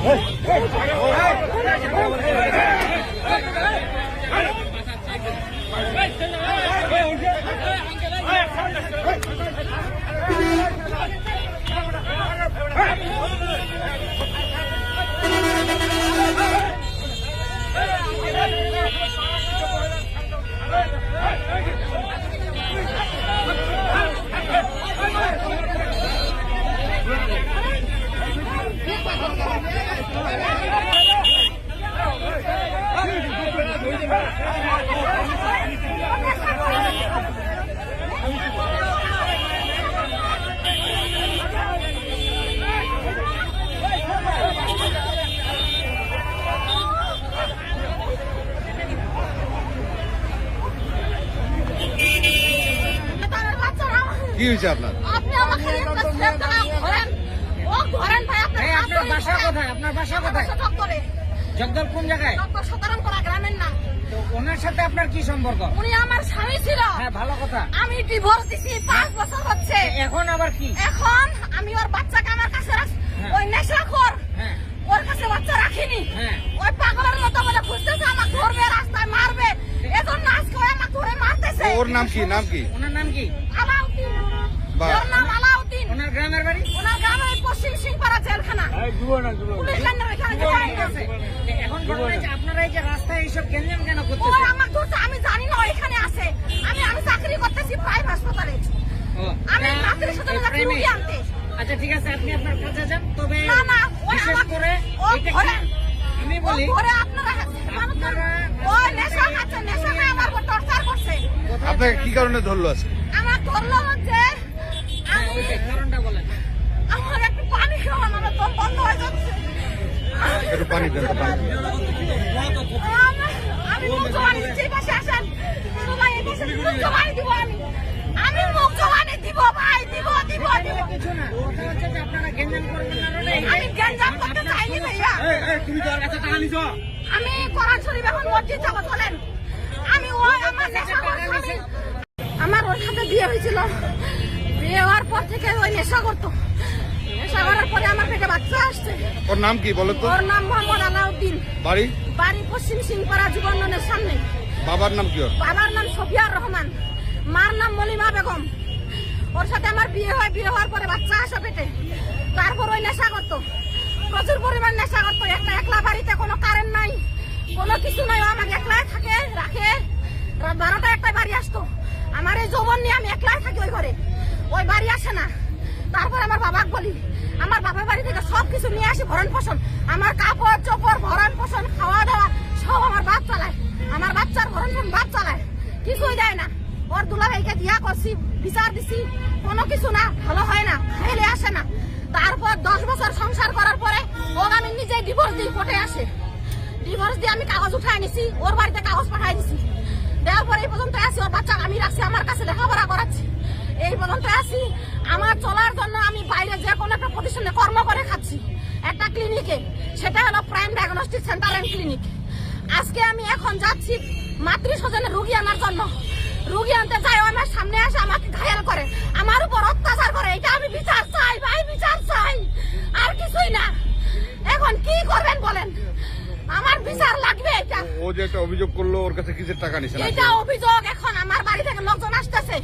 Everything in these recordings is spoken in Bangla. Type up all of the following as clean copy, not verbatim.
কি হয়েছে আপনার? আপনি আমাকে ধরেন ও ধরেন ভাই আপনার বাসা কোথায়? আপনার বাসা কোথায়? জগদল কোন জায়গায়? সতরংপাড়া গ্রামের নাম। তো ওনার সাথে আপনার কি সম্পর্ক? উনি আমার স্বামী ছিল। হ্যাঁ, ভালো কথা। আমি ডিভোর্স দিছি 5 বছর হচ্ছে। এখন আবার কি? এখন আমি ওর বাচ্চাকে আমার কাছে ওই নেশাখোর ওর কাছে বাচ্চা রাখিনি। ওই পাগলের মতো বলে খুঁজতেছে, আমাকে ধরবে, রাস্তায় মারবে, এজন্য আজকে ওই আমাকে ধরে মারতেছে। ওর নাম কি? নাম কি? ওনার নাম কি? আলাউদ্দিন। ওর নাম আলাউদ্দিন। ওনার গ্রামের বাড়ি? ওনার গ্রামের পশ্চিম সিংপাড়া জেলখানা। পুলিশ লাইনের ওইখানে জয়েন আছে। এখন বলুন যে আপনারা এই যে রাস্তায় এইসব গ্যাঞ্জাম কেন ও করতেছেন? আমাকে ধরছে, আমি জানি না ওইখানে আছে। আমি চাকরি করতেছি প্রাইভেট হাসপাতালে। আমি রাত্রে সাথে যাচ্ছি রুগী আনতে। আচ্ছা ঠিক আছে, আপনি আপনার কাজে যান। তবে না না, ওই বিশেষ করে এটা কি আমি বলি, ওরে আপনারা ওই নেশা খাচ্ছে, নেশা খায় আমার উপর টর্চার করছে। আপনাকে কি কারণে ধরলো আজকে? আমার ধরলো হচ্ছে আমি কারণটা বলেন। আমার একটু পানি খাওয়া, আমার দম বন্ধ হয়ে যাচ্ছে। একটু পানি দেন, পানি দেন। আমি মুখ জবানি দিচ্ছি, এই পাশে আসেন সবাই, এই পাশে মুখ জবানি দিব। আমি মুখ জবানি দিব ভাই, দিব দিব দিব। কিছু না, কথা হচ্ছে যে আপনারা গ্যাঞ্জাম করবেন না। আমি গ্যাঞ্জাম করতে চাইনি ভাইয়া। তুমি তো আর কাছে টাকা নিছো। আমি কোরআন শরীফ এখন মসজিদ যাব, চলেন। আমি ওই আমার নেশাখোর স্বামী, আমার ওর সাথে বিয়ে হয়েছিল। বিয়ে হওয়ার পর থেকে ওই নেশা করতো। নেশা করার পরে আমার পেটে বাচ্চা আসছে। ওর নাম কি বলো তো? ওর নাম মোহাম্মদ আলাউদ্দিন। বাড়ি? বাড়ি পশ্চিম সিংপাড়া যুবননের সামনে। বাবার নাম কি? ওর বাবার নাম সফিয়ার রহমান, মার নাম মলিমা বেগম। ওর সাথে আমার বিয়ে হয়, বিয়ে হওয়ার পরে বাচ্চা আসে পেটে। তারপর ওই নেশা করতো, প্রচুর পরিমাণ নেশা করতো। একলা বাড়িতে কোনো কারেন্ট নাই, কোনো কিছু নাই, ও আমাকে একলাই থাকে রাখে। 12টা 1টায় বাড়ি আসতো। আমার এই যৌবন নিয়ে আমি একলাই থাকি ওই ঘরে, ওই বাড়ি আসে না। তারপর আমার বাবাকে বলি, আমার বাবার বাড়ি থেকে সবকিছু নিয়ে আসি, ভরণ পোষণ, আমার কাপড় চোপড়, ভরণ পোষণ, খাওয়া দাওয়া সব আমার বাপ চালায়। আমার বাচ্চার ভরণ পোষণ বাপ চালায়, কিছুই দেয় না। ওর দুলাভাইকে দিয়া করছি, বিচার দিছি, কোনো কিছু না, ভালো হয় না, খাইলে আসে না। তারপর 10 বছর সংসার করার পরে ওর আমি নিজে ডিভোর্স দিই, কোর্টে আসে। ডিভোর্স দিয়ে আমি কাগজ উঠাই নিছি, ওর বাড়িতে কাগজ পাঠাই দিছি। দেওয়ার পরে এই পর্যন্ত আসি, ওর বাচ্চা আমি রাখছি, আমার কাছে লেখাপড়া করাচ্ছি। এই পর্যন্ত আসি, আমার চলার জন্য আমি বাইরে যে কোনো একটা প্রতিষ্ঠানে কর্ম করে খাচ্ছি, একটা ক্লিনিকে, সেটা হলো prime diagnostic centre and clinic. আজকে আমি এখন যাচ্ছি মাতৃস্বজনের রুগী আনার জন্য। রুগী আনতে যাই, আমার সামনে আসে আমাকে ঘায়াল করে, আমার উপর অত্যাচার করে। এটা আমি বিচার চাই ভাই, বিচার চাই, আর কিছুই না। এখন কি করবেন বলেন, আমার বিচার লাগবে। এটা ও যে একটা অভিযোগ করলো, ওর কাছে কিসের টাকা নিছেন? এটা অভিযোগ। এখন আমার বাড়ি থেকে লোকজন আসতেছে,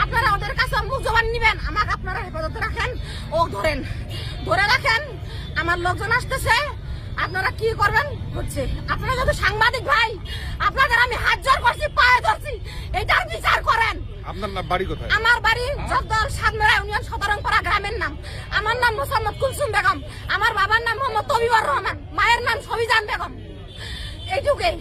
আপনারা ওদের কাছে মুখ জবান নিবেন, আমাকে আপনারা হেফাজতে রাখেন, ও ধরেন, ধরে রাখেন। আমার লোকজন আসতেছে, আপনারা কি করবেন হচ্ছে। আপনারা যদি সাংবাদিক ভাই, আপনাদের আমি হাত জোর করছি, পায়ে ধরছি, এটার বিচার করেন। আপনার নাম বাড়ি কোথায়? আমার বাড়ি জগদল সাতমেরা ইউনিয়ন, সতরংপাড়া গ্রামের নাম। আমার নাম মোসাম্মদ কুলসুম বেগম, আমার বাবার নাম মোহাম্মদ তবিবর রহমান, মায়ের নাম সবিজান বেগম। এইটুকুই।